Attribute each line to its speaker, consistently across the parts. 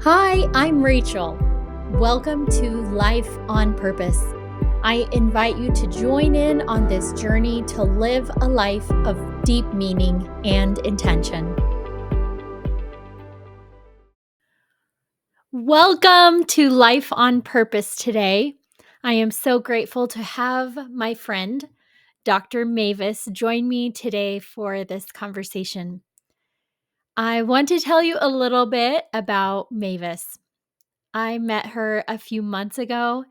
Speaker 1: Hi, I'm Rachel. Welcome to Life on Purpose. I invite you to join in on this journey to live a life of deep meaning and intention. Welcome to Life on Purpose today. I am so grateful to have my friend, Dr. Mavis, join me today for this conversation. I want to tell you a little bit about Mavis. I met her a few months ago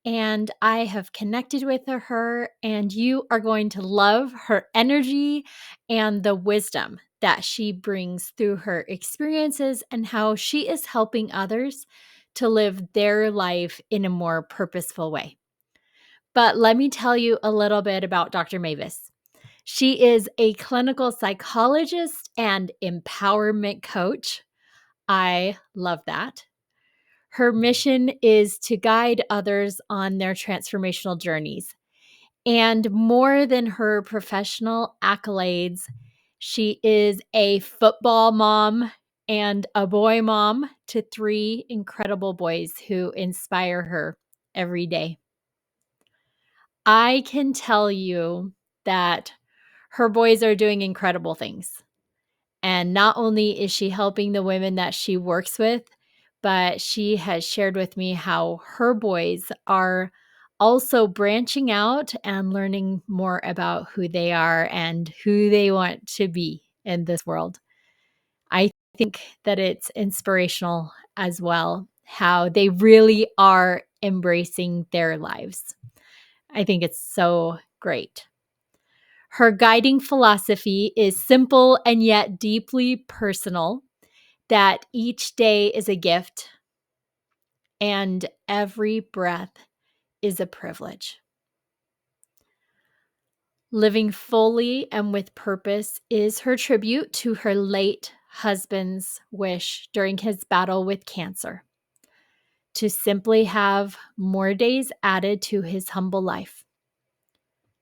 Speaker 1: and I have connected with her, and you are going to love her energy and the wisdom that she brings through her experiences and how she is helping others to live their life in a more purposeful way. But let me tell you a little bit about Dr. Mavis. She is a clinical psychologist and empowerment coach. I love that. Her mission is to guide others on their transformational journeys. And more than her professional accolades, she is a football mom and a boy mom to three incredible boys who inspire her every day. I can tell you that her boys are doing incredible things. And not only is she helping the women that she works with, but she has shared with me how her boys are also branching out and learning more about who they are and who they want to be in this world. I think that it's inspirational as well, how they really are embracing their lives. I think it's so great. Her guiding philosophy is simple and yet deeply personal, that each day is a gift and every breath is a privilege. Living fully and with purpose is her tribute to her late husband's wish during his battle with cancer to simply have more days added to his humble life,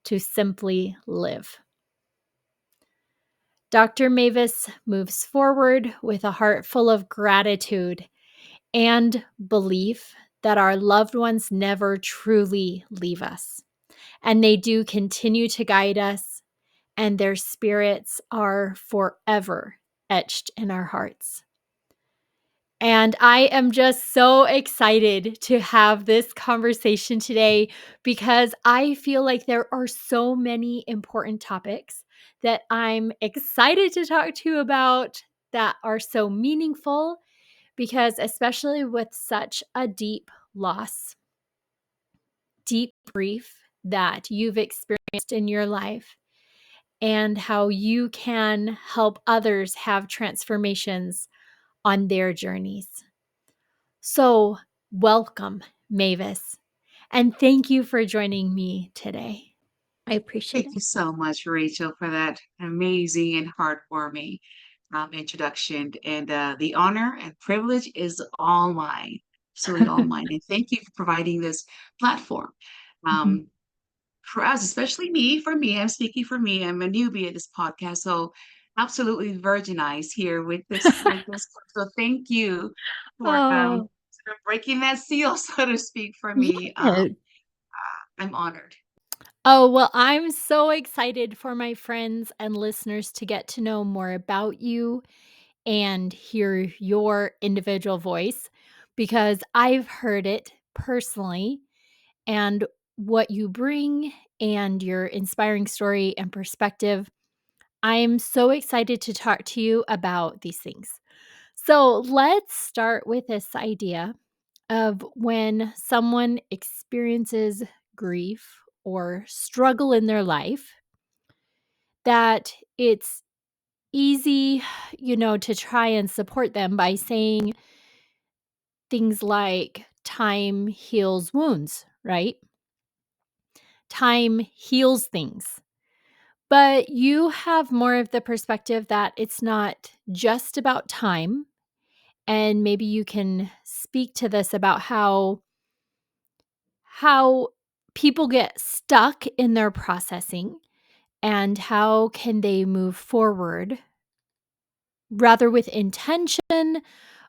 Speaker 1: to simply live. Dr. Mavis moves forward with a heart full of gratitude and belief that our loved ones never truly leave us. And they do continue to guide us, and their spirits are forever etched in our hearts. And I am just so excited to have this conversation today because I feel like there are so many important topics that I'm excited to talk to you about that are so meaningful, because especially with such a deep loss, deep grief that you've experienced in your life, and how you can help others have transformations on their journeys. So, welcome, Mavis, and thank you for joining me today. I appreciate
Speaker 2: Thank
Speaker 1: it.
Speaker 2: you so much, Rachel, for that amazing and heartwarming introduction. And the honor and privilege is all mine, absolutely all mine. And thank you for providing this platform.
Speaker 1: Mhm.
Speaker 2: Um, for us, especially me, for me, I'm speaking for me. I'm a newbie at this podcast, so absolutely virginized here with this. So thank you for
Speaker 1: Oh,
Speaker 2: sort of breaking that seal, so to speak, for me.
Speaker 1: yes.
Speaker 2: I'm honored.
Speaker 1: Oh, well, I'm so excited for my friends and listeners to get to know more about you and hear your individual voice, because I've heard it personally, and what you bring and your inspiring story and perspective. I'm so excited to talk to you about these things. So let's start with this idea of when someone experiences grief or struggle in their life, that it's easy, to try and support them by saying things like time heals wounds, right? Time heals things. But you have more of the perspective that it's not just about time. And maybe you can speak to this about how people get stuck in their processing, and how can they move forward rather with intention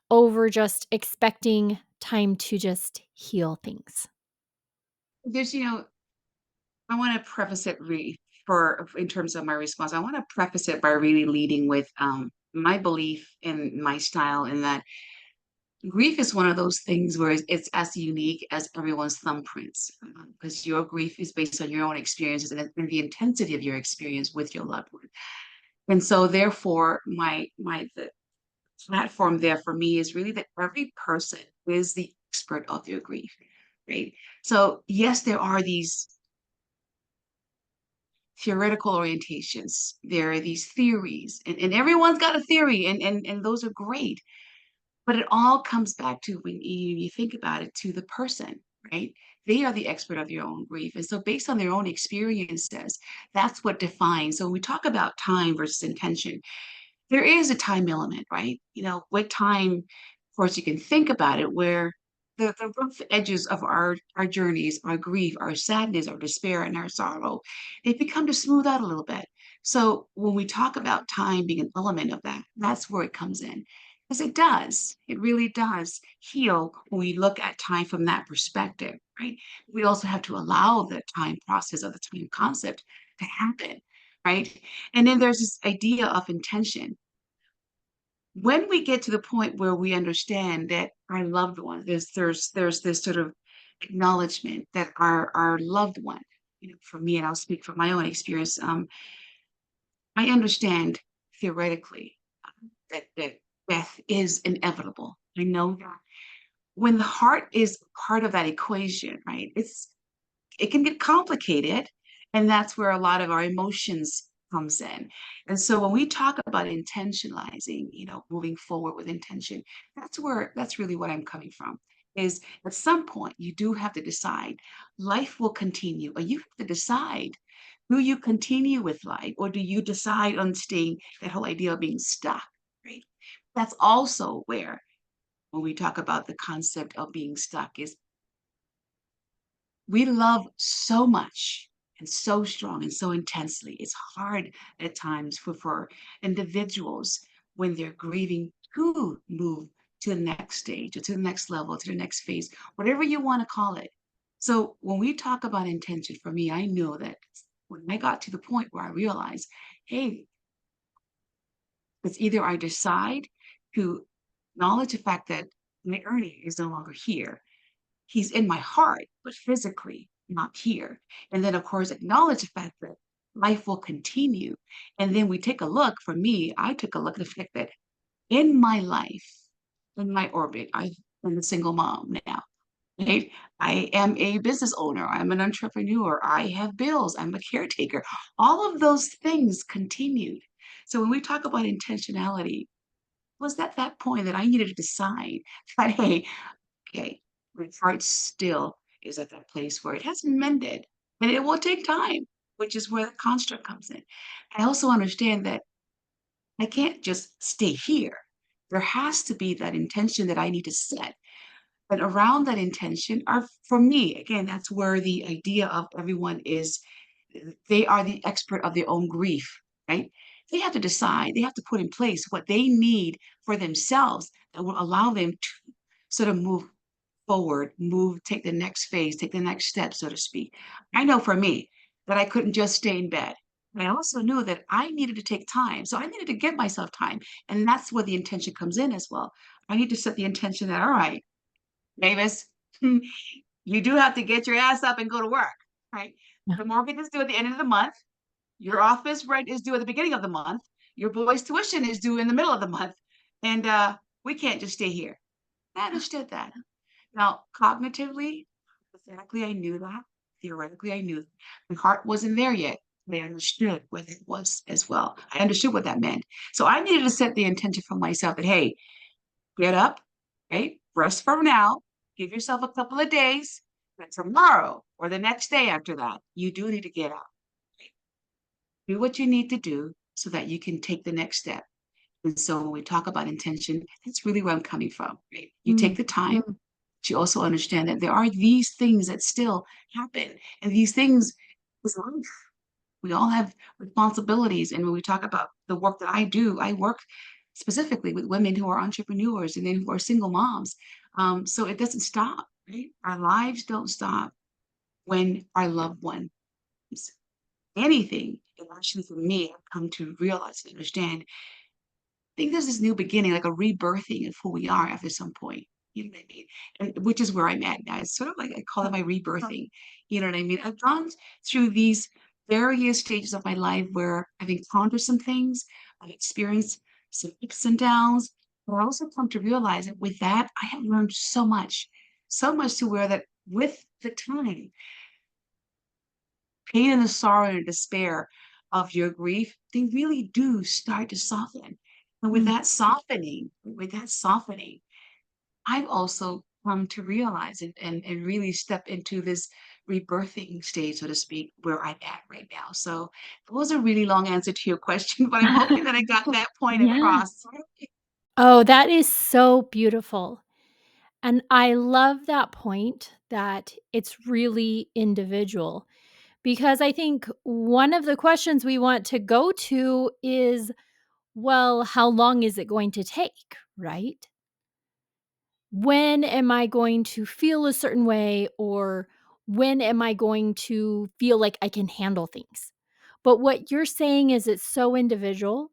Speaker 1: over just expecting time to just heal things?
Speaker 2: There's, I want to preface it for in terms of my response. I want to preface it by really leading with my belief in my style, in that grief is one of those things where it's as unique as everyone's thumbprints, because your grief is based on your own experiences and the intensity of your experience with your loved one. And so, therefore, the platform there for me is really that every person is the expert of their grief, right? So, yes, there are these theoretical orientations. There are these theories, and everyone's got a theory, and those are great. But it all comes back to, when you think about it, to the person, right? They are the expert of their own grief. And so, based on their own experiences, that's what defines. So, when we talk about time versus intention, there is a time element, right? What time, of course, you can think about it, where the rough edges of our journeys, our grief, our sadness, our despair, and our sorrow, they become to smooth out a little bit. So when we talk about time being an element of that, that's where it comes in. Because it really does heal when we look at time from that perspective, right? We also have to allow the time process of the time concept to happen, right? And then there's this idea of intention. When we get to the point where we understand that our loved one, there's this sort of acknowledgement that our loved one, for me, and I'll speak from my own experience, I understand theoretically that death is inevitable. I know that when the heart is part of that equation, right? It can get complicated, and that's where a lot of our emotions comes in. And so when we talk about intentionalizing, moving forward with intention, that's really what I'm coming from. Is at some point you do have to decide, life will continue, or you have to decide, do you continue with life, or do you decide on staying, that whole idea of being stuck, right? That's also where, when we talk about the concept of being stuck, is we love so much and so strong and so intensely. It's hard at times for individuals, when they're grieving, to move to the next stage, or to the next level, to the next phase, whatever you want to call it. So when we talk about intention, for me, I know that when I got to the point where I realized, hey, it's either I decide to acknowledge the fact that my Ernie is no longer here. He's in my heart, but physically not here. And then, of course, acknowledge the fact that life will continue. And then we take a look. For me, I took a look at the fact that in my life, in my orbit, I'm a single mom now, right? I am a business owner. I'm an entrepreneur. I have bills. I'm a caretaker. All of those things continued. So when we talk about intentionality, was at that point that I needed to decide that, hey, okay, my heart still is at that place where it hasn't mended, and it will take time, which is where the construct comes in. I also understand that I can't just stay here. There has to be that intention that I need to set. And around that intention are, for me, again, that's where the idea of everyone is, they are the expert of their own grief, right? They have to decide, they have to put in place what they need for themselves that will allow them to sort of move forward, take the next phase, take the next step, so to speak. I know for me that I couldn't just stay in bed. I also knew that I needed to take time. So I needed to give myself time. And that's where the intention comes in as well. I need to set the intention that, all right, Mavis, you do have to get your ass up and go to work, right?
Speaker 1: Yeah.
Speaker 2: The mortgage is due at the end of the month. Your office rent is due at the beginning of the month. Your boy's tuition is due in the middle of the month. And we can't just stay here. I understood that. Now, cognitively, hypothetically, I knew that. Theoretically, I knew that. My heart wasn't there yet. But I understood what it was as well. I understood what that meant. So I needed to set the intention for myself that, hey, get up, right? Rest for now. Give yourself a couple of days. And tomorrow or the next day after that, you do need to get up. Right? Do what you need to do so that you can take the next step. And so when we talk about intention, that's really where I'm coming from. Right? You take
Speaker 1: Mm,
Speaker 2: the time,
Speaker 1: mm,
Speaker 2: but you also understand that there are these things that still happen. And these things is life. We all have responsibilities. And when we talk about the work that I do, I work specifically with women who are entrepreneurs and then who are single moms. So it doesn't stop, right? Our lives don't stop when our loved one is anything. And actually, for me, I've come to realize and understand think there's this new beginning, like a rebirthing of who we are after some point. You know what I mean? And which is where I'm at now. It's sort of like I call it my rebirthing. You know what I mean? I've gone through these various stages of my life where I've encountered some things, I've experienced some ups and downs, but I also come to realize that with that, I have learned so much to where that with the time pain and the sorrow and despair of your grief, they really do start to soften. And
Speaker 1: Mm.
Speaker 2: with that softening, I've also come to realize and really step into this rebirthing stage, so to speak, where I'm at right now. So that was a really long answer to your question, but I'm hoping that I got that point
Speaker 1: Yeah.
Speaker 2: across.
Speaker 1: Oh, that is so beautiful. And I love that point that it's really individual because I think one of the questions we want to go to is, well, how long is it going to take, right? When am I going to feel a certain way or when am I going to feel like I can handle things? But what you're saying is it's so individual,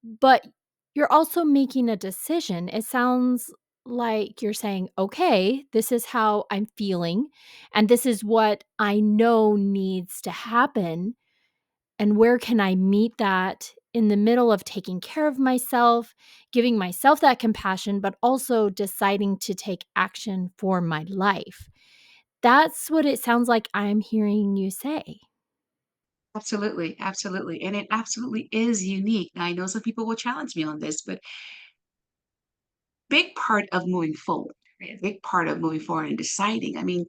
Speaker 1: but you're also making a decision. It sounds like you're saying, okay, this is how I'm feeling, and this is what I know needs to happen. And where can I meet that in the middle of taking care of myself, giving myself that compassion, but also deciding to take action for my life? That's what it sounds like I'm hearing you say.
Speaker 2: Absolutely, absolutely. And it absolutely is unique. Now, I know some people will challenge me on this, but big part of moving forward, right? A big part of moving forward and deciding. I mean,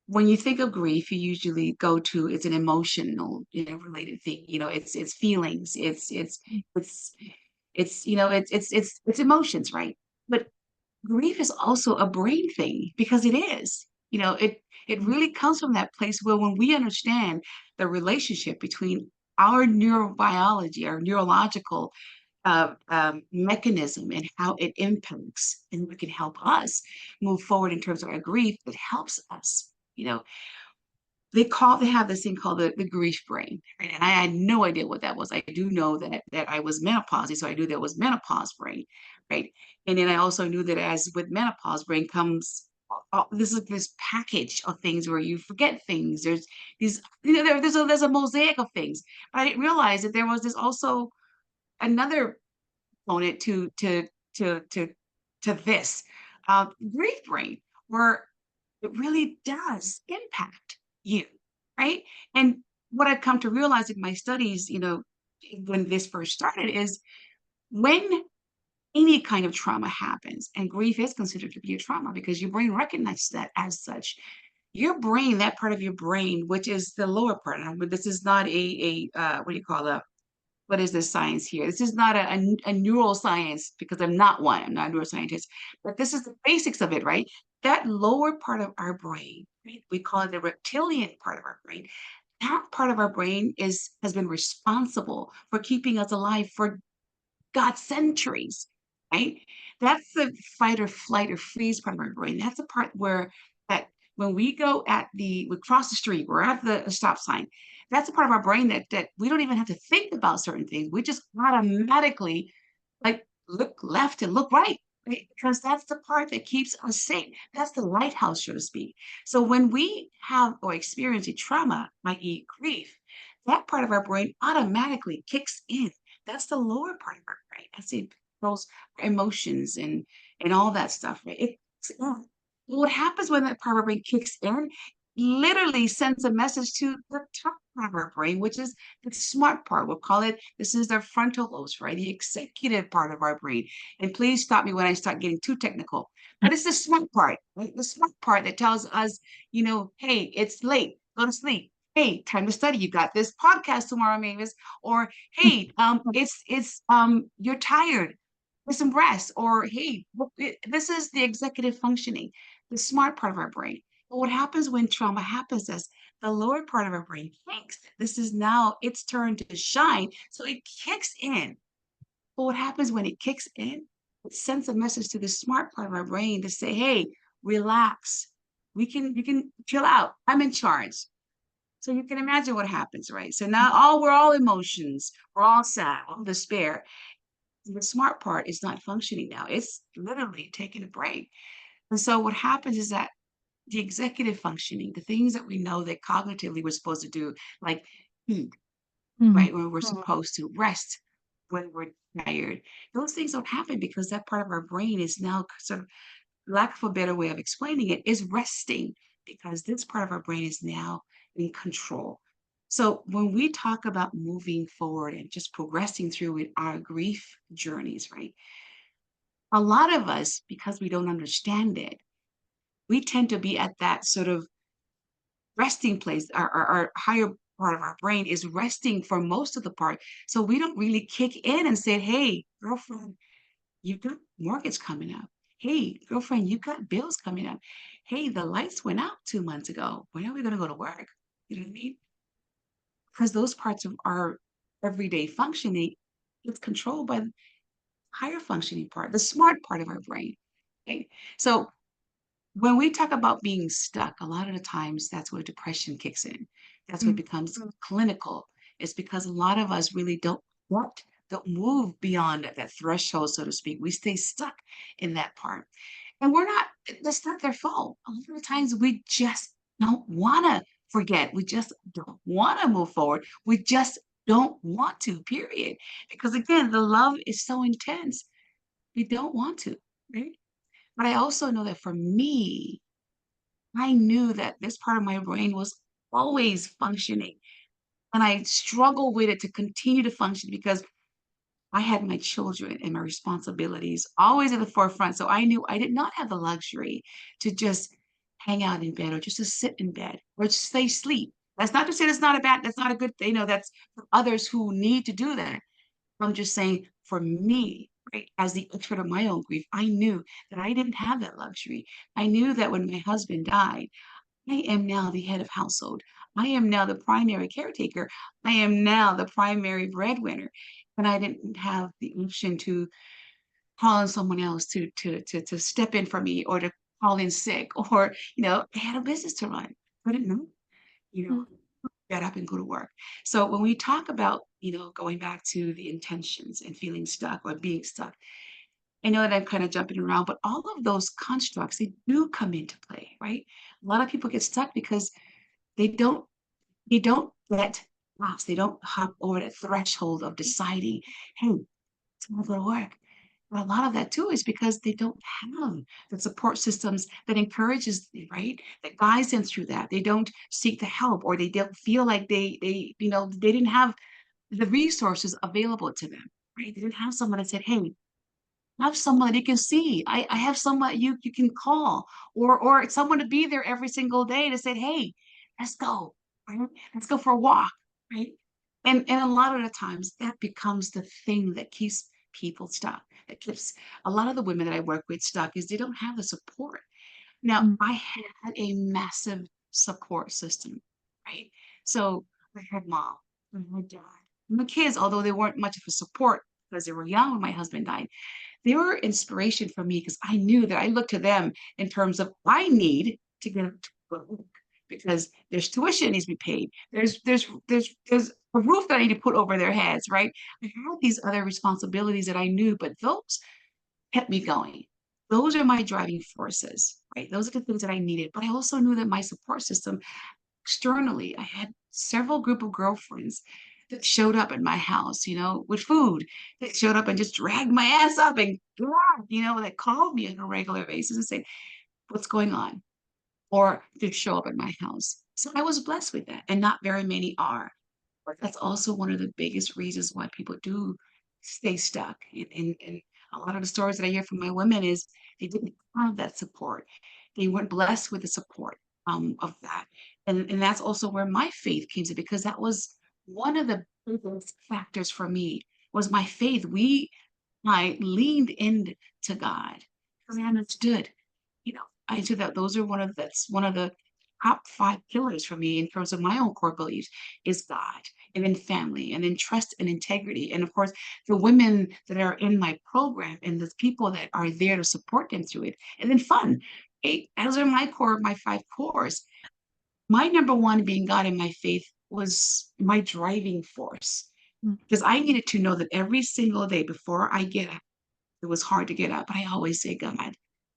Speaker 2: when you think of grief, you usually go to it's an emotional, related thing. It's feelings, it's it's emotions, right? But grief is also a brain thing because it is. It
Speaker 1: Mm,
Speaker 2: really comes from that place where when we understand the relationship between our neurobiology, our neurological mechanism and how it impacts and it can help us move forward in terms of our grief, it helps us. They have this thing called the grief brain, right? And I had no idea what that was. I do know that I was menopausal, so I knew there was menopause brain, right? And then I also knew that as with menopause brain comes this package of things where you forget things. There's these, there's a mosaic of things. But I didn't realize that there was this also another component to to this grief brain where it really does impact you, right? And what I've come to realize in my studies, when this first started, is when any kind of trauma happens, and grief is considered to be a trauma because your brain recognizes that as such. Your brain, that part of your brain, which is the lower part, but this is not what do you call a what is this science here? This is not a neuroscience because I'm not one. I'm not a neuroscientist, but this is the basics of it, right? That lower part of our brain, right? We call it the reptilian part of our brain. That part of our brain has been responsible for keeping us alive for God, centuries, right? That's the fight or flight or freeze part of our brain. That's the part where that when we cross the street, we're at the stop sign. That's the part of our brain that we don't even have to think about certain things. We just automatically like look left and look right? Because that's the part that keeps us safe. That's the lighthouse, so to speak. So when we have or experience a trauma, i.e., grief, that part of our brain automatically kicks in. That's the lower part of our brain. That's it controls our emotions and all that stuff, right? What happens when that part of our brain kicks in literally sends a message to the top part of our brain, which is the smart part. We'll call it this is the frontal lobes, right? The executive part of our brain. And please stop me when I start getting too technical. But it's the smart part, right? The smart part that tells us, hey, it's late, go to sleep. Hey, time to study. You got this podcast tomorrow, Mavis. Or hey, it's you're tired. Get some rest. Or hey, this is the executive functioning, the smart part of our brain. But what happens when trauma happens is the lower part of our brain thinks this is now its turn to shine. So it kicks in But what happens when it kicks in? It sends a message to the smart part of our brain to say, hey, relax. We can chill out. I'm in charge. So you can imagine what happens, right? So now we're all emotions, we're all sad, all despair. The smart part is not functioning now. It's literally taking a break. And so what happens is that the executive functioning, the things that we know that cognitively we're supposed to do, like eat,
Speaker 1: Mm.
Speaker 2: right? When we're supposed to rest when we're tired. Those things don't happen because that part of our brain is now sort of, lack of a better way of explaining it, is resting because this part of our brain is now in control. So when we talk about moving forward and just progressing through with our grief journeys, right? A lot of us, because we don't understand it, we tend to be at that sort of resting place. Our higher part of our brain is resting for most of the part. So we don't really kick in and say, hey, girlfriend, you've got mortgage coming up. Hey, girlfriend, you've got bills coming up. Hey, the lights went out 2 months ago. When are we going to go to work? You know what I mean? Because those parts of our everyday functioning is controlled by the higher functioning part, the smart part of our brain. Okay? So when we talk about being stuck, a lot of the times that's where depression kicks in. That's where it
Speaker 1: Mm.
Speaker 2: becomes clinical. It's because a lot of us really don't move beyond that threshold, so to speak. We stay stuck in that part. And we're not, that's not their fault. A lot of the times we just don't want to forget. We just don't want to move forward. We just don't want to, period. Because again, the love is so intense. We don't want to, right? But I also know that for me, I knew that this part of my brain was always functioning. And I struggled with it to continue to function because I had my children and my responsibilities always at the forefront. So I knew I did not have the luxury to just hang out in bed or just to sit in bed or just stay asleep. That's not to say that's not a good thing. That's for others who need to do that. I'm just saying for me, right, as the expert of my own grief, I knew that I didn't have that luxury. I knew that when my husband died, I am now the head of household. I am now the primary caretaker. I am now the primary breadwinner. And I didn't have the option to call on someone else to step in for me or to call in sick or, I had a business to run. Couldn't move, you know,
Speaker 1: Mm.
Speaker 2: get up and go to work. So when we talk about, going back to the intentions and feeling stuck or being stuck, I know that I'm kind of jumping around, but all of those constructs, they do come into play, right? A lot of people get stuck because they don't they don't get lost. They don't hop over that threshold of deciding, hey, it's gonna go to work. But a lot of that too is because they don't have the support systems that encourages, right? That guides them through that. They don't seek the help or they don't feel like they didn't have the resources available to them, right? They didn't have someone that said, hey, have someone you can see. I have someone you can call or someone to be there every single day to say, hey, let's go, right? Let's go for a walk, right? And a lot of the times that becomes the thing that keeps people stuck. That keeps a lot of the women that I work with stuck is they don't have the support. Now,
Speaker 1: Mm.
Speaker 2: I had a massive support system, right? So I had mom, I had dad, my kids, although they weren't much of a support because they were young when my husband died, they were inspiration for me because I knew that I looked to them in terms of I need to get to work because there's tuition needs to be paid. There's a roof that I need to put over their heads, right? I had these other responsibilities that I knew, but those kept me going. Those are my driving forces, right? Those are the things that I needed. But I also knew that my support system externally, I had several group of girlfriends that showed up at my house, with food. That showed up and just dragged my ass up and that called me on a regular basis and said, what's going on? Or to show up at my house. So I was blessed with that. And not very many are. But that's also one of the biggest reasons why people do stay stuck. And a lot of the stories that I hear from my women is they didn't have that support. They weren't blessed with the support of that. And that's also where my faith came in because that was one of the biggest factors for me was my faith. I leaned into God because I understood, I understood that that's one of the top five pillars for me in terms of my own core beliefs is God. and then family, and then trust and integrity. And of course, the women that are in my program and the people that are there to support them through it, and then fun. Those are my core, my five cores. My number one being God and my faith was my driving force
Speaker 1: Mm.
Speaker 2: because I needed to know that every single day before I get up, it was hard to get up, but I always say, God, I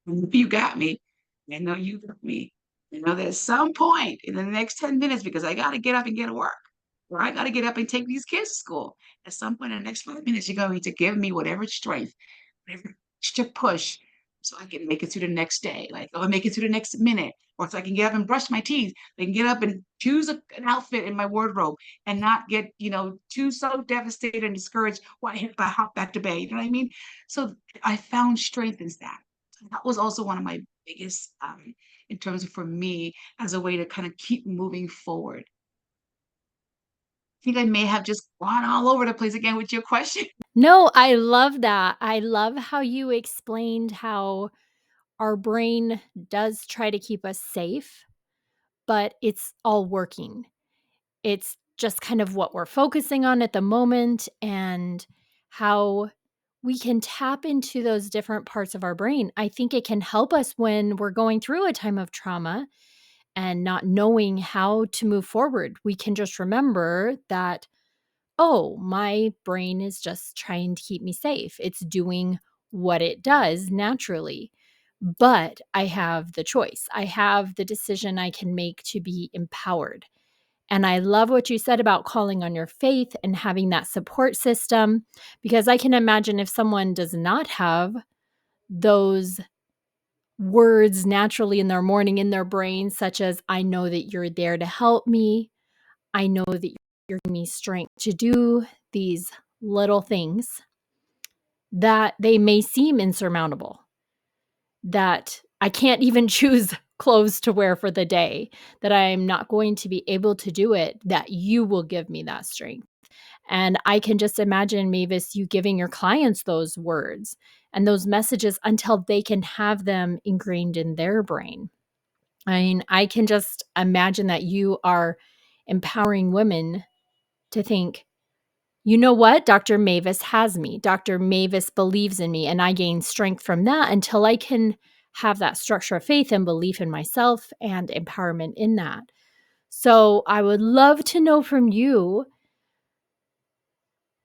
Speaker 2: know you got me. I know you got me. I know that at some point in the next 10 minutes, because I got to get up and get to work, or I got to get up and take these kids to school. At some point in the next 5 minutes, you're going to give me whatever strength, whatever extra push so I can make it through the next day, like, or make it through the next minute, or so I can get up and brush my teeth. I can get up and choose an outfit in my wardrobe and not get, too so devastated and discouraged. Why if I hop back to bed? You know what I mean? So I found strength in that. That was also one of my biggest, in terms of for me, as a way to kind of keep moving forward. I think I may have just gone all over the place again with your question.
Speaker 1: No, I love that. I love how you explained how our brain does try to keep us safe, but it's all working. It's just kind of what we're focusing on at the moment and how we can tap into those different parts of our brain. I think it can help us when we're going through a time of trauma and not knowing how to move forward. We can just remember that, oh, my brain is just trying to keep me safe. It's doing what it does naturally. But I have the choice. I have the decision I can make to be empowered. And I love what you said about calling on your faith and having that support system, because I can imagine if someone does not have those words naturally in their morning in their brain, such as, I know that you're there to help me. I know that you're giving me strength to do these little things that they may seem insurmountable, that I can't even choose clothes to wear for the day, that I'm not going to be able to do it, that you will give me that strength. And I can just imagine, Mavis, you giving your clients those words and those messages until they can have them ingrained in their brain. I mean, I can just imagine that you are empowering women to think, you know what? Dr. Mavis has me. Dr. Mavis believes in me, and I gain strength from that until I can have that structure of faith and belief in myself and empowerment in that. So I would love to know from you.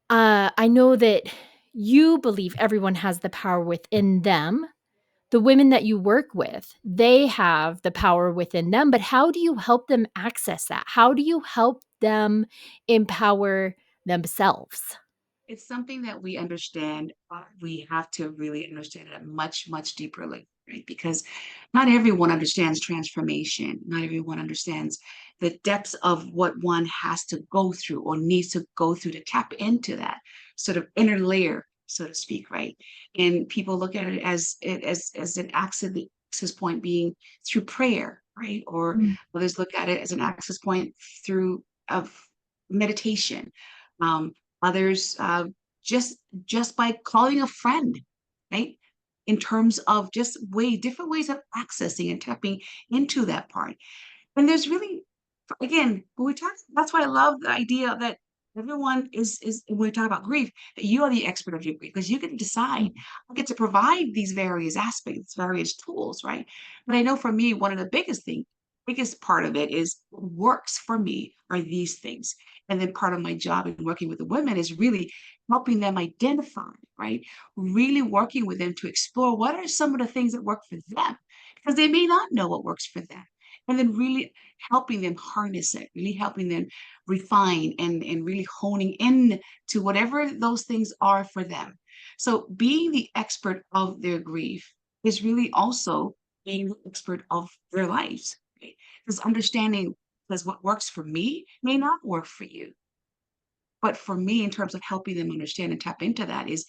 Speaker 1: I know that you believe everyone has the power within them. The women that you work with, they have the power within them, but how do you help them access that? How do you help them empower themselves?
Speaker 2: It's something that we understand, we have to really understand it at a much, much deeper level, right? Because not everyone understands transformation. Not everyone understands the depths of what one has to go through or needs to go through to tap into that sort of inner layer, so to speak, right? And people look at it as an access point being through prayer, right? Or
Speaker 1: Mm,
Speaker 2: others look at it as an access point through of meditation. Um, Others, just just by calling a friend, right? In terms of just different ways of accessing and tapping into that part. And there's really, again, when we talk, that's why I love the idea that everyone is when we talk about grief, that you are the expert of your grief because you get to decide.
Speaker 1: mm,
Speaker 2: I get to provide these various aspects, various tools, right? But I know for me, one of the biggest part of it is what works for me are these things. And then part of my job in working with the women is really helping them identify, right? Really working with them to explore what are some of the things that work for them because they may not know what works for them and then really helping them harness it, really helping them refine and really honing in to whatever those things are for them. So being the expert of their grief is really also being the expert of their lives. Right? Because understanding because what works for me may not work for you. But for me, in terms of helping them understand and tap into that is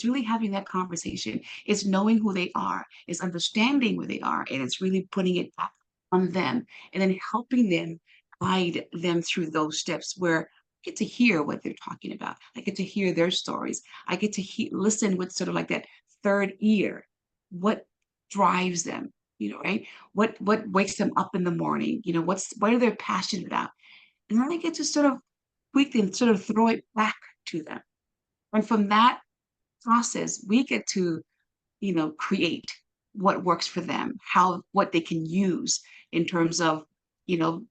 Speaker 2: really having that conversation. It's knowing who they are, it's understanding who they are, and it's really putting it back on them and then helping them guide them through those steps where I get to hear what they're talking about. I get to hear their stories. I get to listen with sort of like that third ear. What drives them? Right? What wakes them up in the morning? What are they passionate about? And then I get to sort of we can sort of throw it back to them. And from that process, we get to, create what works for them, what they can use in terms of, you know,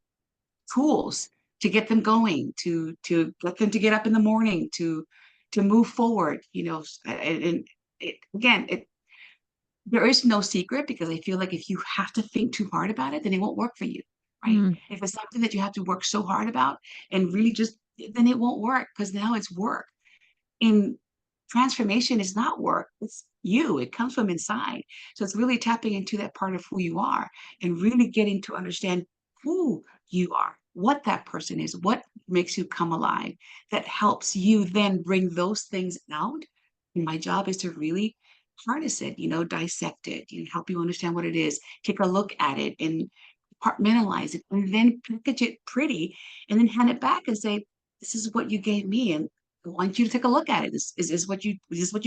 Speaker 2: tools to get them going, to get them to get up in the morning, to move forward, and there is no secret because I feel like if you have to think too hard about it, then it won't work for you, right?
Speaker 1: Mm.
Speaker 2: If it's something that you have to work so hard about and really just, then it won't work because now it's work. And transformation is not work, it's you. It comes from inside. So it's really tapping into that part of who you are and really getting to understand who you are, what that person is, what makes you come alive, that helps you then bring those things out. And my job is to really harness it, dissect it, help you understand what it is, take a look at it and compartmentalize it, and then package it pretty, and then hand it back and say, this is what you gave me. And I want you to take a look at it. Is this what you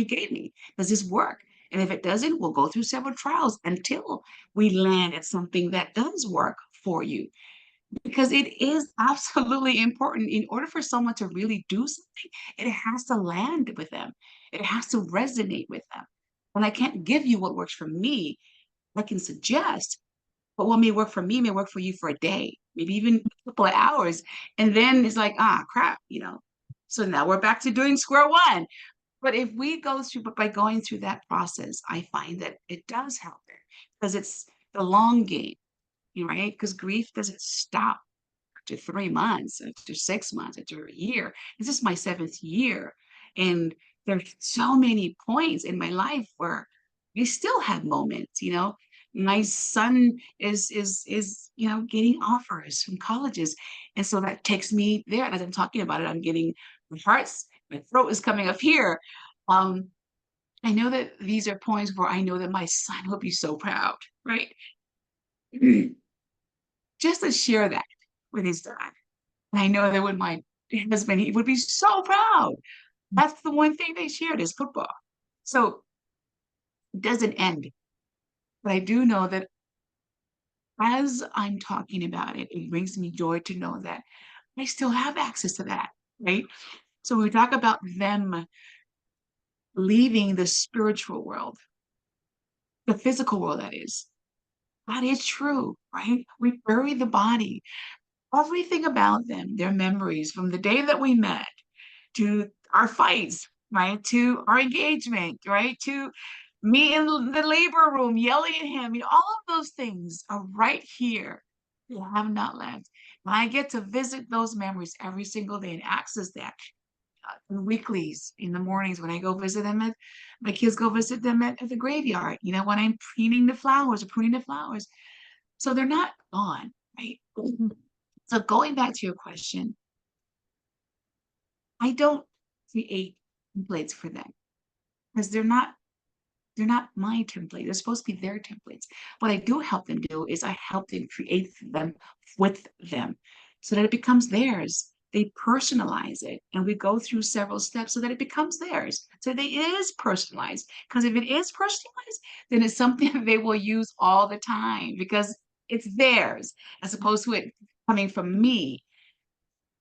Speaker 2: gave me? Does this work? And if it doesn't, we'll go through several trials until we land at something that does work for you. Because it is absolutely important in order for someone to really do something, it has to land with them. It has to resonate with them. And I can't give you what works for me. I can suggest, but what may work for me may work for you for a day, maybe even a couple of hours. And then it's like, crap. So now we're back to doing square one. But if we go through, but by going through that process, I find that it does help it because it's the long game, right? Because grief doesn't stop after 3 months, after 6 months, after a year. This is my seventh year. And there's so many points in my life where I still have moments. My son is getting offers from colleges. And so that takes me there. And as I'm talking about it, I'm getting my throat is coming up here. Um, I know that these are points where I know that my son will be so proud, right? Just to share that with his dad. And I know that with my husband, he would be so proud. That's the one thing they shared is football. So it doesn't end. But I do know that as I'm talking about it, it brings me joy to know that I still have access to that, right? So we talk about them leaving the spiritual world, the physical world, that is. That is true, right? We bury the body. Everything about them, their memories from the day that we met to our fights, right? To our engagement, right? To me in the labor room yelling at him. All of those things are right here. They have not left. And I get to visit those memories every single day and access that in weeklies in the mornings when I go visit them my kids go visit them at the graveyard, when I'm preening the flowers or pruning the flowers. So they're not gone, right? So going back to your question, I don't create templates for them because they're not my template. They're supposed to be their templates. What I do help them do is I help them create them with them so that it becomes theirs. They personalize it and we go through several steps so that it becomes theirs. So that it is personalized. Because if it is personalized, then it's something that they will use all the time because it's theirs as opposed to it coming from me.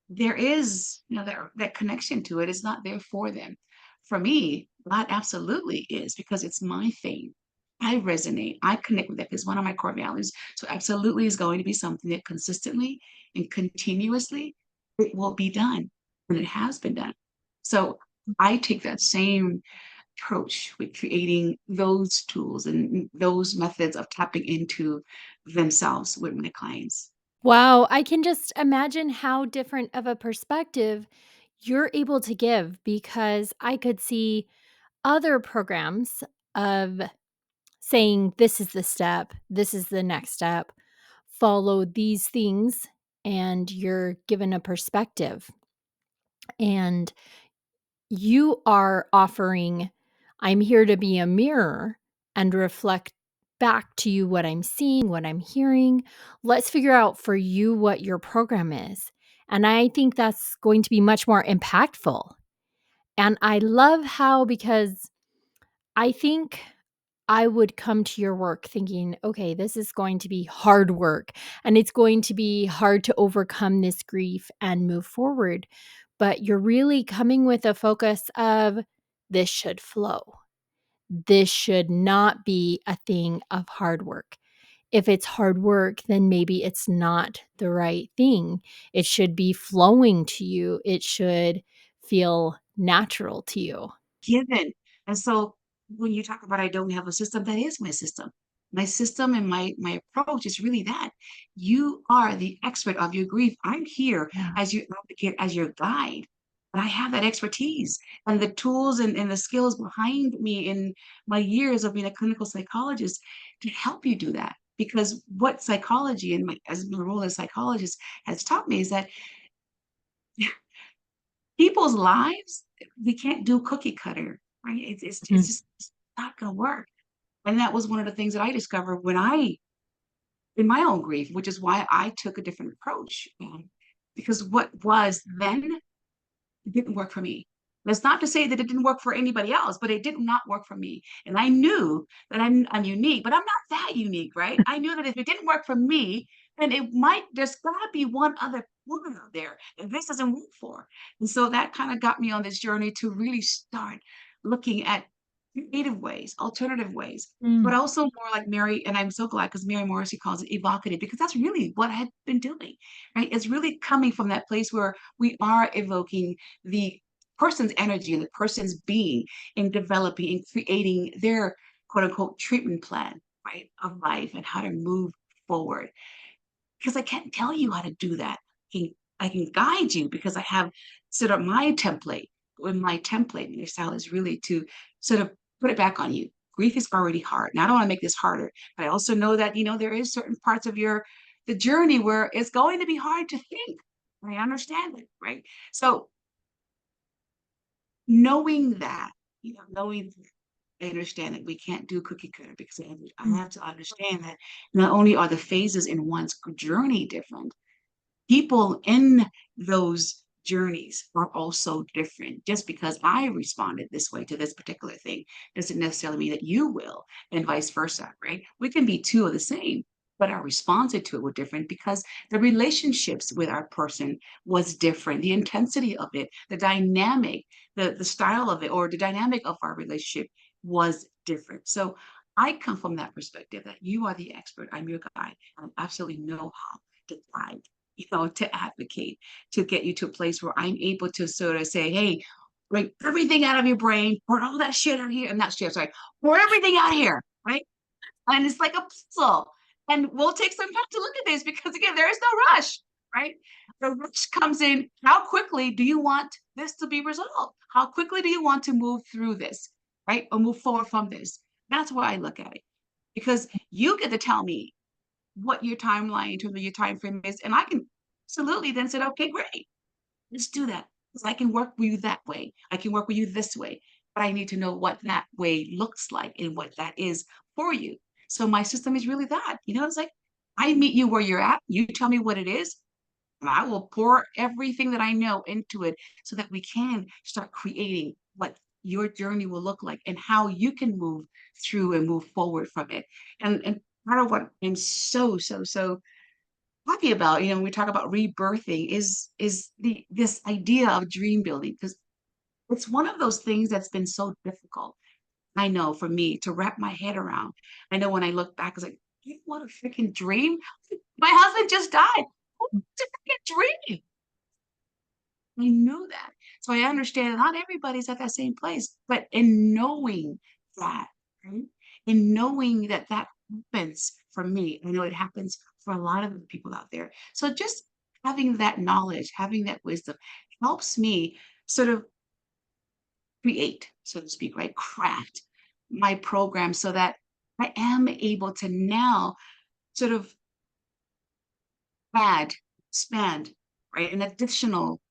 Speaker 2: There is, that connection to it is not there for them. For me, that absolutely is because it's my thing. I resonate. I connect with that. It's one of my core values. So absolutely is going to be something that consistently and continuously it will be done. And it has been done. So I take that same approach with creating those tools and those methods of tapping into themselves with my clients.
Speaker 1: Wow, I can just imagine how different of a perspective you're able to give because I could see other programs of saying, this is the step, this is the next step, follow these things, and you're given a perspective. And you are offering, I'm here to be a mirror and reflect back to you what I'm seeing, what I'm hearing. Let's figure out for you what your program is. And I think that's going to be much more impactful. And I love how, because I think I would come to your work thinking, okay, this is going to be hard work and it's going to be hard to overcome this grief and move forward. but you're really coming with a focus of this should flow. This should not be a thing of hard work. If it's hard work, then maybe it's not the right thing. It should be flowing to you. It should feel natural to you.
Speaker 2: Given. And so when you talk about I don't have a system, that is my system. My system and my approach is really that. You are the expert of your grief. I'm here
Speaker 1: Yeah.
Speaker 2: as your advocate, as your guide. But I have that expertise and the tools and the skills behind me in my years of being a clinical psychologist to help you do that. Because what psychology and my as my role as psychologist has taught me is that people's lives, we can't do cookie cutter, right? It's
Speaker 1: Mhm.
Speaker 2: just it's not gonna work. And that was one of the things that I discovered when I in my own grief, which is why I took a different approach. Because what was then it didn't work for me. That's not to say that it didn't work for anybody else, but it did not work for me. And I knew that I'm unique, but I'm not that unique, right? I knew that if it didn't work for me, then it might, there's gotta be one other woman out there that this doesn't work for. And so that kind of got me on this journey to really start looking at creative ways, alternative ways, but
Speaker 1: Mm.
Speaker 2: also more like Mary, and I'm so glad because Mary Morrissey calls it evocative, because that's really what I had been doing, right? It's really coming from that place where we are evoking the person's energy and the person's being in developing and creating their quote unquote treatment plan, right, of life and how to move forward. Because I can't tell you how to do that. I can guide you because I have sort of my template. When my template in your style is really to sort of put it back on you. Grief is already hard. Now I don't want to make this harder, but I also know that there is certain parts of the journey where it's going to be hard to think. I understand it, right? So knowing that, knowing I understand that we can't do cookie cutter because I
Speaker 1: Mm.
Speaker 2: have to understand that not only are the phases in one's journey different, people in those journeys are also different. Just because I responded this way to this particular thing doesn't necessarily mean that you will, and vice versa, right? We can be two of the same, but our response to it were different because the relationships with our person was different. The intensity of it, the dynamic, the style of it, or the dynamic of our relationship was different. So I come from that perspective that you are the expert. I'm your guide. I absolutely know how to guide, to advocate, to get you to a place where I'm able to sort of say, hey, break everything out of your brain, pour all that shit out here. I'm not shit, sorry, pour everything out here, right? And it's like a puzzle. And we'll take some time to look at this because again, there is no rush, right? The rush comes in. How quickly do you want this to be resolved? How quickly do you want to move through this, right? Or move forward from this? That's why I look at it. Because you get to tell me what your timeline in terms of your time frame is. And I can absolutely then say, okay, great, let's do that. Because I can work with you that way. I can work with you this way. But I need to know what that way looks like and what that is for you. So my system is really that. It's like I meet you where you're at. You tell me what it is, and I will pour everything that I know into it so that we can start creating what your journey will look like and how you can move through and move forward from it. And part of what I'm so happy about, when we talk about rebirthing is this idea of dream building, because it's one of those things that's been so difficult. I know for me to wrap my head around. I know when I look back, it's like, you want a freaking dream? My husband just died. What's a freaking dream? I knew that. So I understand not everybody's at that same place, but in knowing that, right? In knowing that that happens for me, I know it happens for a lot of the people out there. So just having that knowledge, having that wisdom helps me sort of create, so to speak, right? Craft my program so that I am able to now sort of add, expand, right, an additional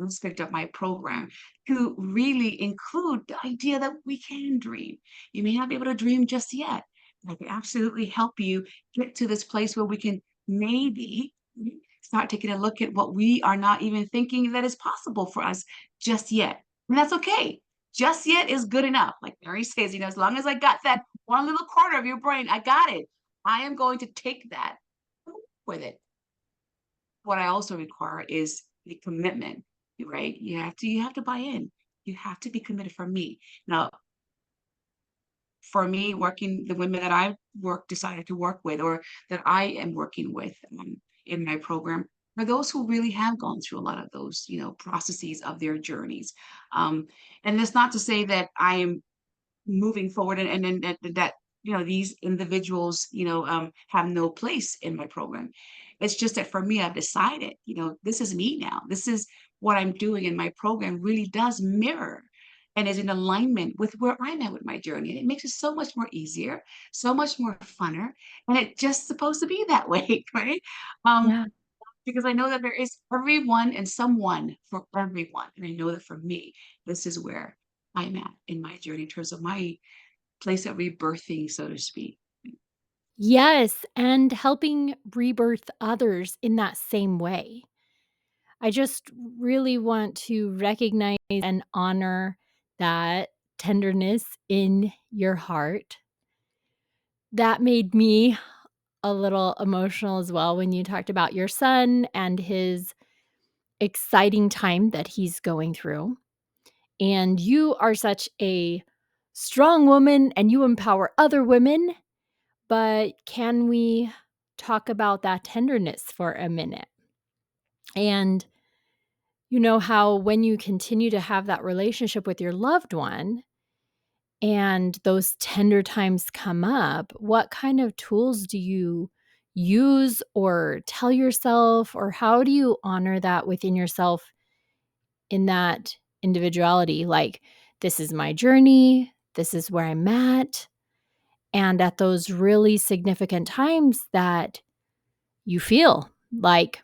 Speaker 2: aspect of my program to really include the idea that we can dream. You may not be able to dream just yet. But I can absolutely help you get to this place where we can maybe start taking a look at what we are not even thinking that is possible for us just yet. And that's okay. Just yet is good enough. Like Mary says, as long as I got that one little corner of your brain, I got it. I am going to take that with it. What I also require is the commitment. right? You have to buy in. You have to be committed for me. Now, for me, working the women that I decided to work with, or that I am working with in my program, are those who really have gone through a lot of those, processes of their journeys. Um, and that's not to say that I am moving forward, and that these individuals have no place in my program. It's just that for me, I've decided, this is me now. This is what I'm doing, in my program really does mirror and is in alignment with where I'm at with my journey, and it makes it so much more easier, so much more funner, and it's just supposed to be that way. Right? um
Speaker 1: Yeah.
Speaker 2: because I know that there is everyone and someone for everyone, and I know that for me, this is where I'm at in my journey in terms of my place of rebirthing, so to speak.
Speaker 1: Yes, and helping rebirth others in that same way. I just really want to recognize and honor that tenderness in your heart. That made me a little emotional as well when you talked about your son and his exciting time that he's going through. And you are such a strong woman and you empower other women. But can we talk about that tenderness for a minute? And you know how when you continue to have that relationship with your loved one and those tender times come up, what kind of tools do you use or tell yourself, or how do you honor that within yourself in that individuality? Like, this is my journey, this is where I'm at. And at those really significant times that you feel like,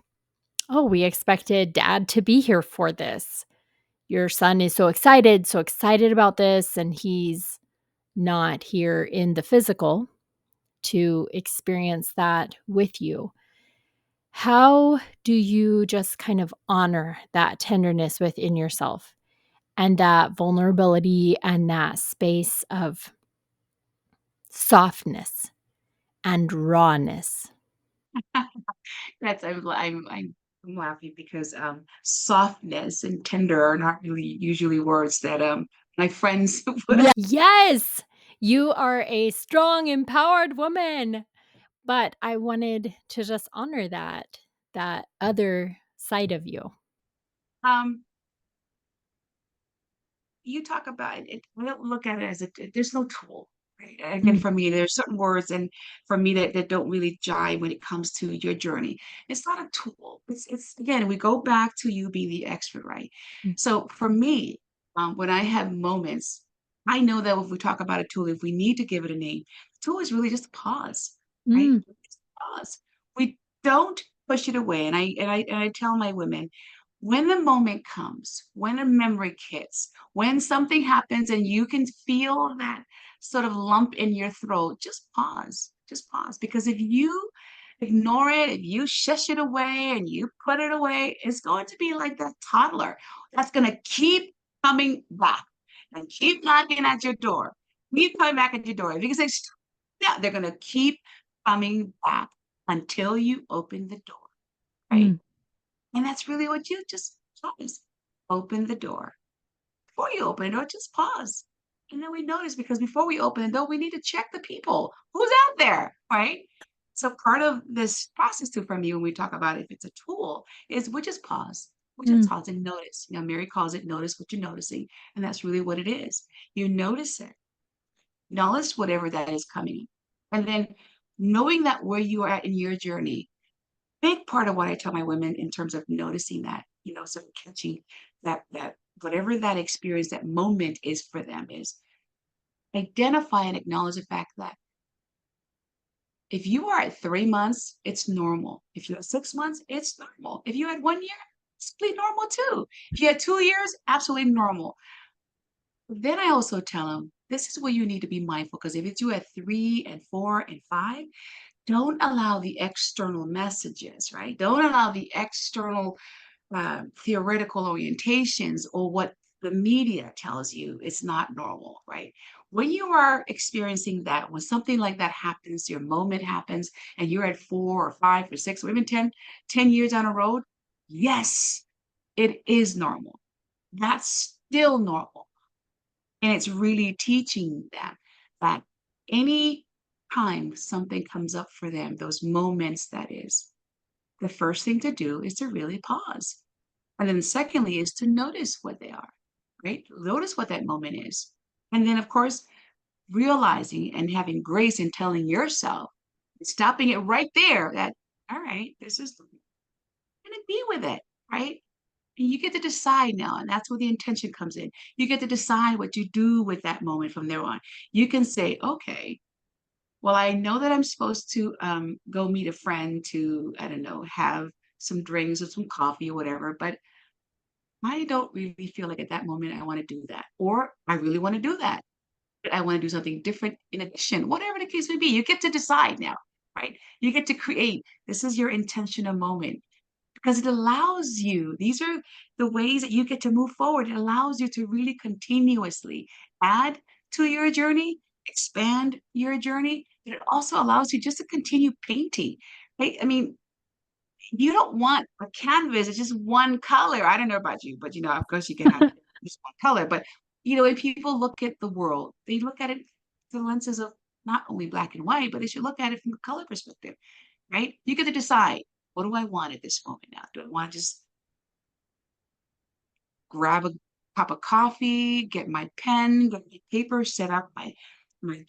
Speaker 1: oh, we expected dad to be here for this. Your son is so excited about this, and he's not here in the physical to experience that with you. How do you just kind of honor that tenderness within yourself and that vulnerability and that space of softness and rawness?
Speaker 2: That's I'm laughing because softness and tender are not really usually words that my friends would.
Speaker 1: Yes, you are a strong, empowered woman. But I wanted to just honor that other side of you.
Speaker 2: um You talk about it. I don't look at it as there's no tool, right? Again,
Speaker 1: Mm,
Speaker 2: for me, there's certain words, and for me, that don't really jive when it comes to your journey. It's not a tool. It's again, we go back to you being the expert, right?
Speaker 1: mm,
Speaker 2: So for me, when I have moments, I know that if we talk about a tool, if we need to give it a name, the tool is really just pause, right?
Speaker 1: mm,
Speaker 2: Just pause. We don't push it away. And I tell my women, when the moment comes, when a memory hits, when something happens and you can feel that sort of lump in your throat, just pause. Just pause. Because if you ignore it, if you shush it away and you put it away, it's going to be like that toddler that's going to keep coming back and keep knocking at your door. Keep coming back at your door. If you can say, "Stop," yeah, they're going to keep coming back until you open the door, right?
Speaker 1: mm,
Speaker 2: And that's really what you just pause. Open the door. Before you open the door, just pause. And then we notice, because before we open the door, we need to check the people. Who's out there, right? So part of this process too, for me, when we talk about if it's a tool, is we just pause. We just
Speaker 1: mm,
Speaker 2: pause and notice. Mary calls it notice what you're noticing. And that's really what it is. You notice it. Notice whatever that is coming. And then knowing that where you are at in your journey, big part of what I tell my women in terms of noticing that, sort of catching that whatever that experience, that moment is for them, is identify and acknowledge the fact that if you are at 3 months, it's normal. If you're at 6 months, it's normal. If you had 1 year, it's completely normal too. If you had 2 years, absolutely normal. Then I also tell them this is where you need to be mindful, because if it's you at 3 and 4 and 5, don't allow the external messages, right? Don't allow the external theoretical orientations or what the media tells you is not normal, right? When you are experiencing that, when something like that happens, your moment happens, and you're at 4 or 5 or 6 or even 10 years on a road, yes, It is normal. That's still normal. And it's really teaching them that any time something comes up for them, those moments that is, the first thing to do is to really pause. And then secondly is to notice what they are, right? Notice what that moment is. And then of course, realizing and having grace in telling yourself, stopping it right there that, all right, this is gonna be with it, right? And you get to decide now, and that's where the intention comes in. You get to decide what you do with that moment from there on. You can say, okay, well, I know that I'm supposed to go meet a friend to, I don't know, have some drinks or some coffee or whatever, but I don't really feel like at that moment I want to do that. Or I really want to do that, but I want to do something different in addition, whatever the case may be. You get to decide now, right? You get to create. This is your intentional moment because it allows you, these are the ways that you get to move forward. It allows you to really continuously add to your journey, expand your journey. But it also allows you just to continue painting, right? I mean, you don't want a canvas, it's just one color. I don't know about you, but of course you can have just one color. But when people look at the world, they look at it through the lenses of not only black and white, but they should look at it from a color perspective, right? You get to decide, what do I want at this moment now? Do I want to just grab a cup of coffee, get my pen, get my paper, set up my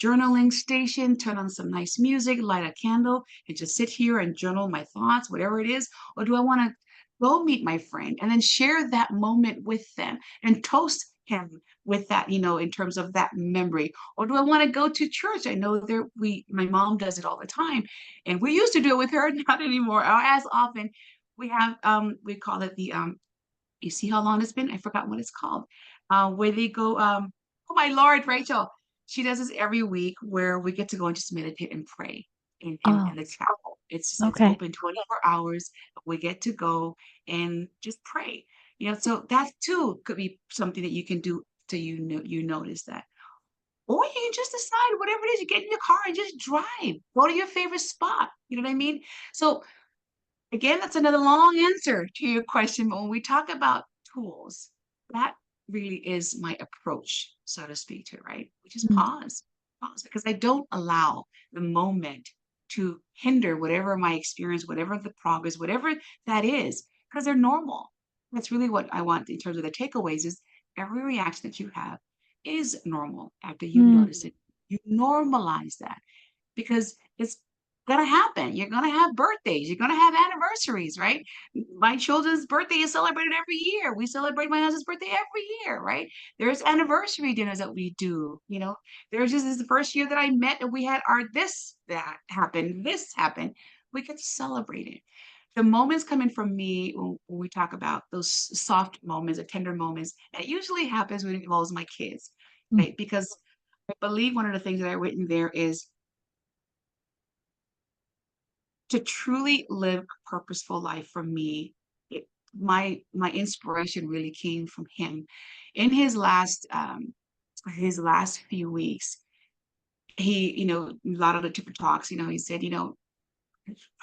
Speaker 2: journaling station, turn on some nice music, light a candle, and just sit here and journal my thoughts, whatever it is? Or do I want to go meet my friend and then share that moment with them and toast him with that, in terms of that memory? Or do I want to go to church? I know my mom does it all the time, and we used to do it with her, not anymore, or as often. We call it the you see how long it's been? I forgot what it's called. Where they go, oh my Lord, Rachel. She does this every week where we get to go and just meditate and pray in
Speaker 1: Oh,
Speaker 2: the chapel. It's
Speaker 1: okay.
Speaker 2: open 24 hours. We get to go and just pray. So that too could be something that you can do till you notice that. Or you can just decide whatever it is, you get in your car and just drive. Go to your favorite spot. You know what I mean? So again, that's another long answer to your question. But when we talk about tools, that really is my approach, so to speak, to it, right? We just
Speaker 1: Mm,
Speaker 2: pause, because I don't allow the moment to hinder whatever my experience, whatever the progress, whatever that is, because they're normal. That's really what I want in terms of the takeaways is every reaction that you have is normal after you notice
Speaker 1: mm,
Speaker 2: it. You normalize that because it's gonna happen. You're gonna have birthdays, you're gonna have anniversaries, right? My children's birthday is celebrated every year. We celebrate my husband's birthday every year, right? There's anniversary dinners that we do. There's just this the first year that I met and we had our this happened. We could celebrate it. The moments coming from me when we talk about those soft moments or tender moments, and it usually happens when it involves my kids,
Speaker 1: mm,
Speaker 2: right? Because I believe one of the things that I've written there is to truly live a purposeful life for me. My inspiration really came from him in his last few weeks. He, a lot of the different talks, he said,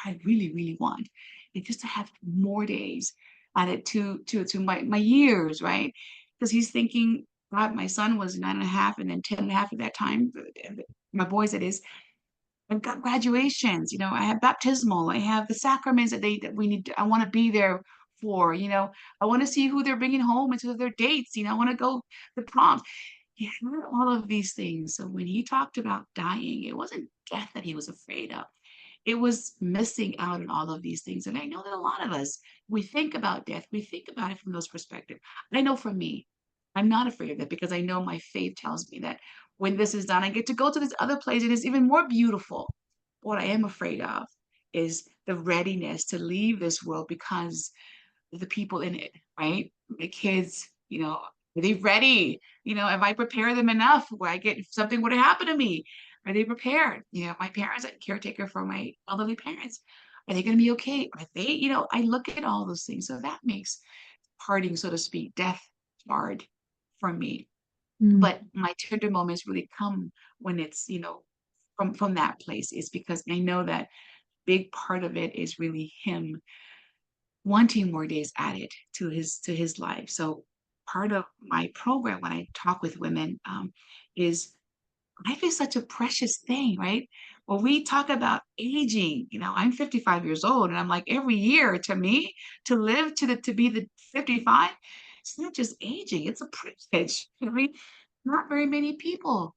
Speaker 2: I really really want is just to have more days added to my years, right? Because he's thinking, God, my son was 9.5 and then 10.5 at that time, my boys, it is. I've got graduations, I have baptismal, I have the sacraments that we need. I want to be there for. I want to see who they're bringing home into their dates. I want to go to prom. He had all of these things. So when he talked about dying, it wasn't death that he was afraid of. It was missing out on all of these things. And I know that a lot of us, we think about death, we think about it from those perspectives. I know for me, I'm not afraid of it because I know my faith tells me that when this is done, I get to go to this other place and it's even more beautiful. What I am afraid of is the readiness to leave this world because the people in it, right? My kids, are they ready? Have I prepared them enough where I get if something would have happened to me? Are they prepared? My parents, I'm caretaker for my elderly parents. Are they going to be okay? Are they, I look at all those things. So that makes parting, so to speak, death hard for me.
Speaker 1: mm,
Speaker 2: But my tender moments really come when it's, from that place is because I know that big part of it is really him wanting more days added to his life. So part of my program when I talk with women is life is such a precious thing, right? When we talk about aging, I'm 55 years old, and I'm like, every year to me, to live to be the 55, it's not just aging, it's a privilege. I mean, not very many people,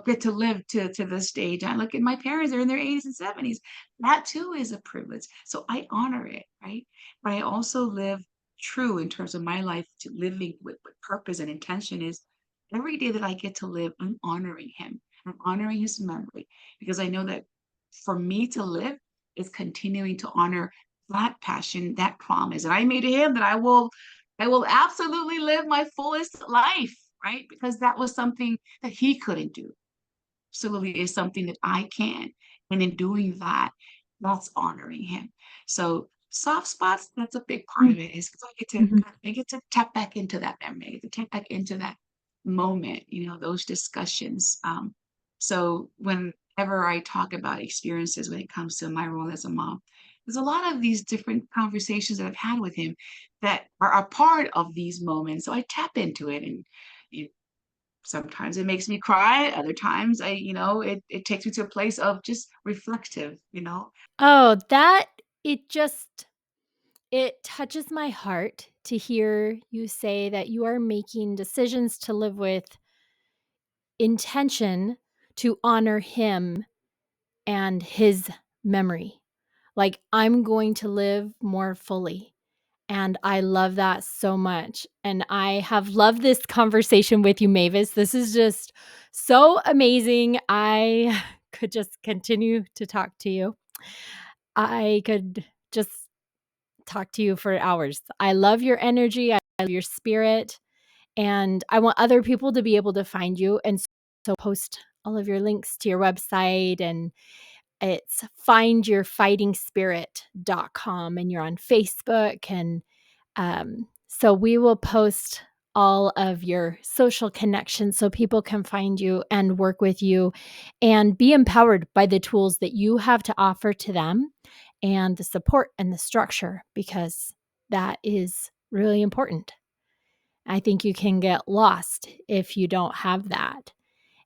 Speaker 2: get to live to this stage. I look at my parents, they're in their 80s and 70s. That too is a privilege. So I honor it, right? But I also live true in terms of my life to living with purpose and intention is every day that I get to live, I'm honoring him. I'm honoring his memory because I know that for me to live is continuing to honor that passion, that promise that I made to him that I will absolutely live my fullest life, right? Because that was something that he couldn't do absolutely is something that I can. And in doing that, that's honoring him. So soft spots, that's a big part of it is because
Speaker 1: Mhm.
Speaker 2: I get to tap back into that memory, I get to tap back into that moment, those discussions. So whenever I talk about experiences when it comes to my role as a mom, there's a lot of these different conversations that I've had with him that are a part of these moments. So I tap into it and sometimes it makes me cry, other times it takes me to a place of just reflective.
Speaker 1: Oh, that it just it touches my heart to hear you say that you are making decisions to live with intention to honor him and his memory. Like, I'm going to live more fully. And I love that so much. And I have loved this conversation with you, Mavis. This is just so amazing. I could just continue to talk to you. I could just talk to you for hours. I love your energy. I love your spirit. And I want other people to be able to find you. And so post all of your links to your website, and it's findyourfightingspirit.com, and you're on Facebook. And so we will post all of your social connections so people can find you and work with you and be empowered by the tools that you have to offer to them and the support and the structure, because that is really important. I think you can get lost if you don't have that.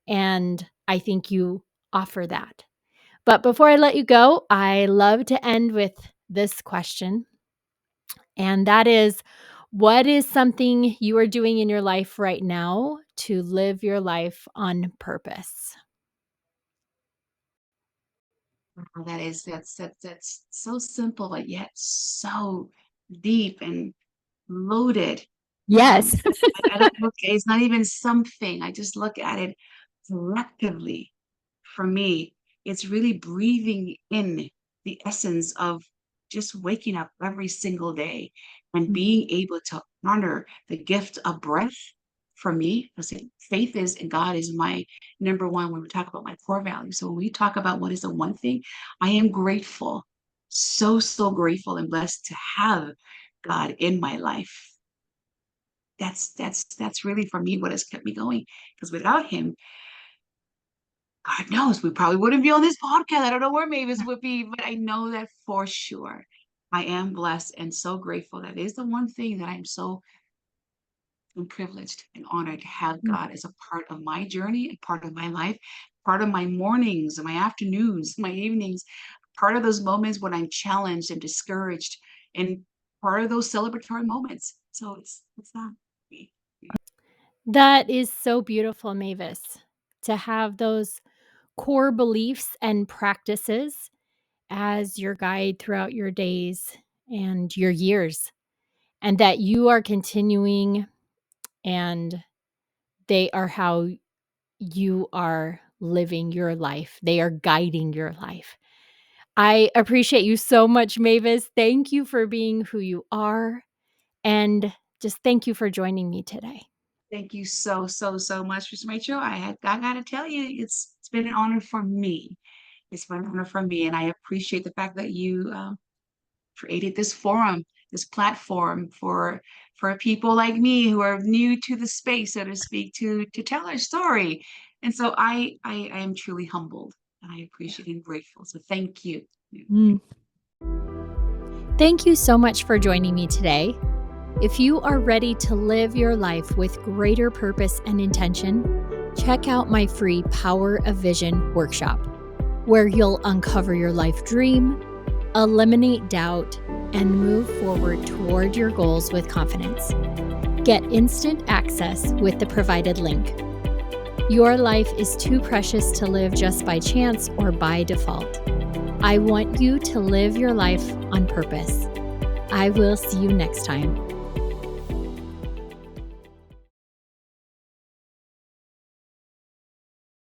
Speaker 1: And I think you offer that. But before I let you go, I love to end with this question. And that is, what is something you are doing in your life right now to live your life on purpose?
Speaker 2: That's so simple, but yet so deep and loaded.
Speaker 1: Yes.
Speaker 2: I don't look, it's not even something. I just look at it collectively. For me, it's really breathing in the essence of just waking up every single day and
Speaker 1: Mm.
Speaker 2: being able to honor the gift of breath. For me, I say faith is in God is my number one when we talk about my core values. So when we talk about what is the one thing, I am grateful, so, so grateful and blessed to have God in my life. That's really for me what has kept me going. Because without him, God knows we probably wouldn't be on this podcast. I don't know where Mavis would be, but I know that for sure. I am blessed and so grateful. That is the one thing that I'm so privileged and honored to have
Speaker 1: Mm.
Speaker 2: God as a part of my journey and part of my life, part of my mornings, my afternoons, my evenings, part of those moments when I'm challenged and discouraged, and part of those celebratory moments. So it's not me.
Speaker 1: That is so beautiful, Mavis, to have those core beliefs and practices as your guide throughout your days and your years, and that you are continuing, and they are how you are living your life. They are guiding your life. I appreciate you so much, Mavis. Thank you for being who you are. And just thank you for joining me today.
Speaker 2: Thank you so, so, so much, Miss Rachel. I gotta tell you, it's been an honor for me. It's been an honor for me, and I appreciate the fact that you created this forum, this platform for people like me who are new to the space, so to speak, to tell our story. And so I am truly humbled, and I appreciate and grateful. So thank you.
Speaker 1: Mm. Thank you so much for joining me today. If you are ready to live your life with greater purpose and intention, check out my free Power of Vision workshop, where you'll uncover your life dream, eliminate doubt, and move forward toward your goals with confidence. Get instant access with the provided link. Your life is too precious to live just by chance or by default. I want you to live your life on purpose. I will see you next time.